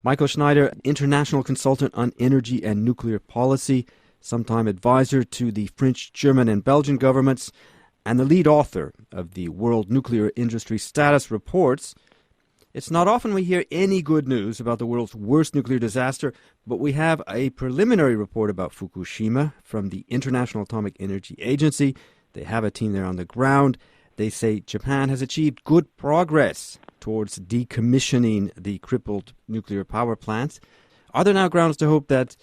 Mycle Schneider, international consultant on energy and nuclear policy, sometime advisor to the French, German, and Belgian governments, and the lead author of the World Nuclear Industry Status Reports. It's not often we hear any good news about the world's worst nuclear disaster, but we have a preliminary report about Fukushima from the International Atomic Energy Agency. They have a team there on the ground. They say Japan has achieved good progress towards decommissioning the crippled nuclear power plants. Are there now grounds to hope that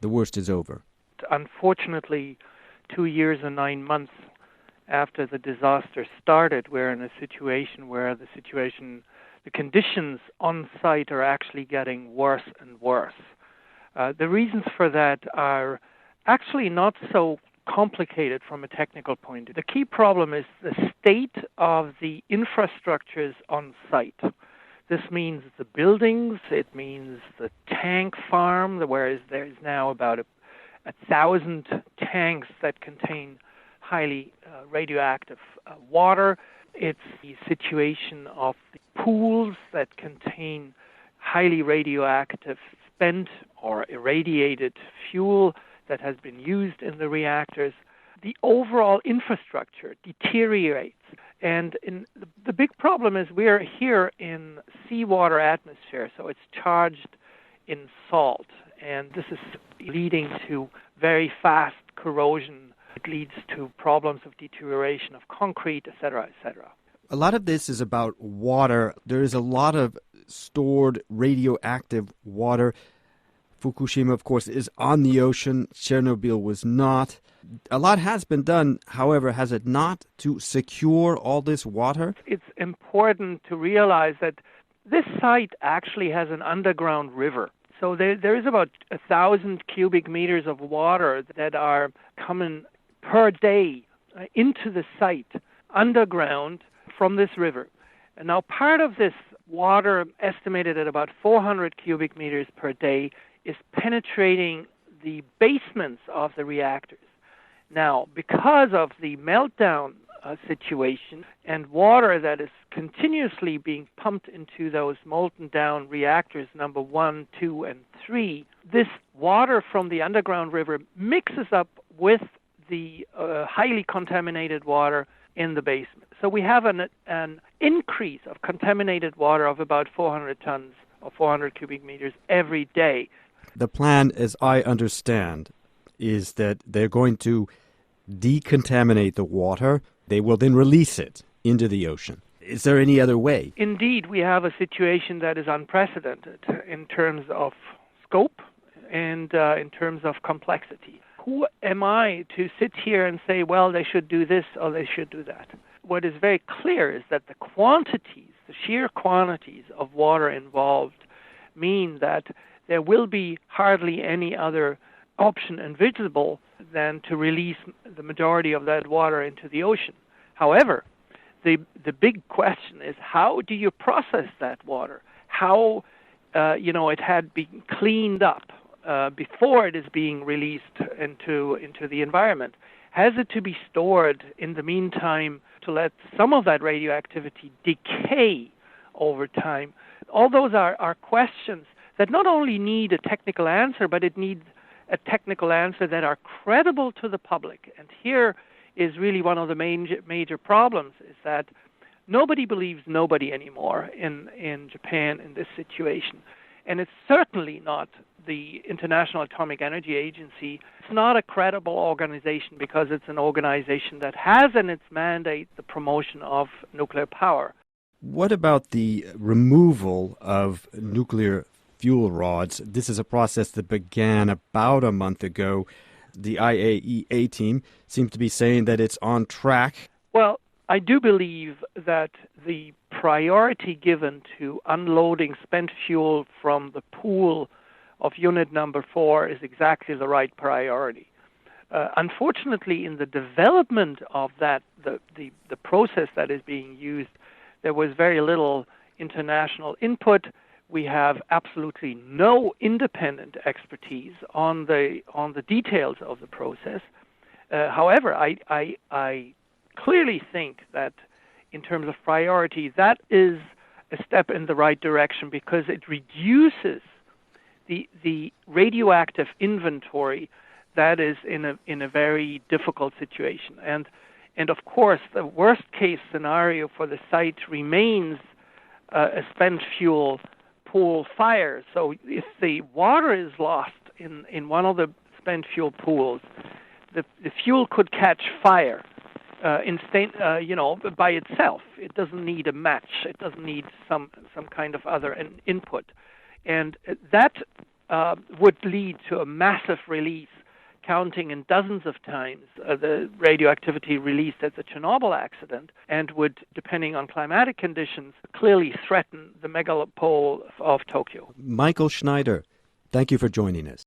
the worst is over? Unfortunately, 2 years and 9 months after the disaster started, we're in a situation where the conditions on site are actually getting worse and worse. The reasons for that are actually not so complicated from a technical point of view. The key problem is the state of the infrastructures on site. This means the buildings, it means the tank farm, whereas there's now about 1,000 tanks that contain highly radioactive water. It's the situation of the pools that contain highly radioactive spent or irradiated fuel that has been used in the reactors. The overall infrastructure deteriorates. And the big problem is we're here in seawater atmosphere, so it's charged in salt. And this is leading to very fast corrosion. It leads to problems of deterioration of concrete, etc., etc. A lot of this is about water. There is a lot of stored radioactive water. Fukushima, of course, is on the ocean. Chernobyl was not. A lot has been done, however, has it not, to secure all this water? It's important to realize that this site actually has an underground river. So there is about 1,000 cubic meters of water that are coming per day into the site underground from this river. And now part of this water, estimated at about 400 cubic meters per day, is penetrating the basements of the reactors. Now, because of the meltdown situation and water that is continuously being pumped into those molten down reactors number 1, 2, and 3, this water from the underground river mixes up with the highly contaminated water in the basement. So we have an increase of contaminated water of about 400 tons or 400 cubic meters every day. The plan, as I understand, is that they're going to decontaminate the water. They will then release it into the ocean. Is there any other way? Indeed, we have a situation that is unprecedented in terms of scope and in terms of complexity. Who am I to sit here and say, well, they should do this or they should do that? What is very clear is that the quantities, the sheer quantities of water involved mean that there will be hardly any other option envisageable than to release the majority of that water into the ocean. However, the big question is, how do you process that water? How, it had been cleaned up before it is being released into the environment. Has it to be stored in the meantime to let some of that radioactivity decay over time? All those are questions that not only need a technical answer, but it needs a technical answer that are credible to the public. And here is really one of the major problems, is that nobody believes nobody anymore in Japan in this situation. And it's certainly not the International Atomic Energy Agency. It's not a credible organization because it's an organization that has in its mandate the promotion of nuclear power. What about the removal of nuclear fuel rods? This is a process that began about a month ago. The IAEA team seems to be saying that it's on track. Well, I do believe that the priority given to unloading spent fuel from the pool of unit number 4 is exactly the right priority. Unfortunately, in the development of that, the process that is being used, there was very little international input. We have absolutely no independent expertise on the details of the process. However, I clearly think that in terms of priority, that is a a step in the right direction because it reduces the radioactive inventory that is in a very difficult situation. And of course, the worst case scenario for the site remains a spent fuel pool fire. So if the water is lost in one of the spent fuel pools, the fuel could catch fire by itself. It doesn't need a match. It doesn't need some kind of other input. And that would lead to a massive release, counting in dozens of times the radioactivity released at the Chernobyl accident, and would, depending on climatic conditions, clearly threaten the megalopole of Tokyo. Mycle Schneider, thank you for joining us.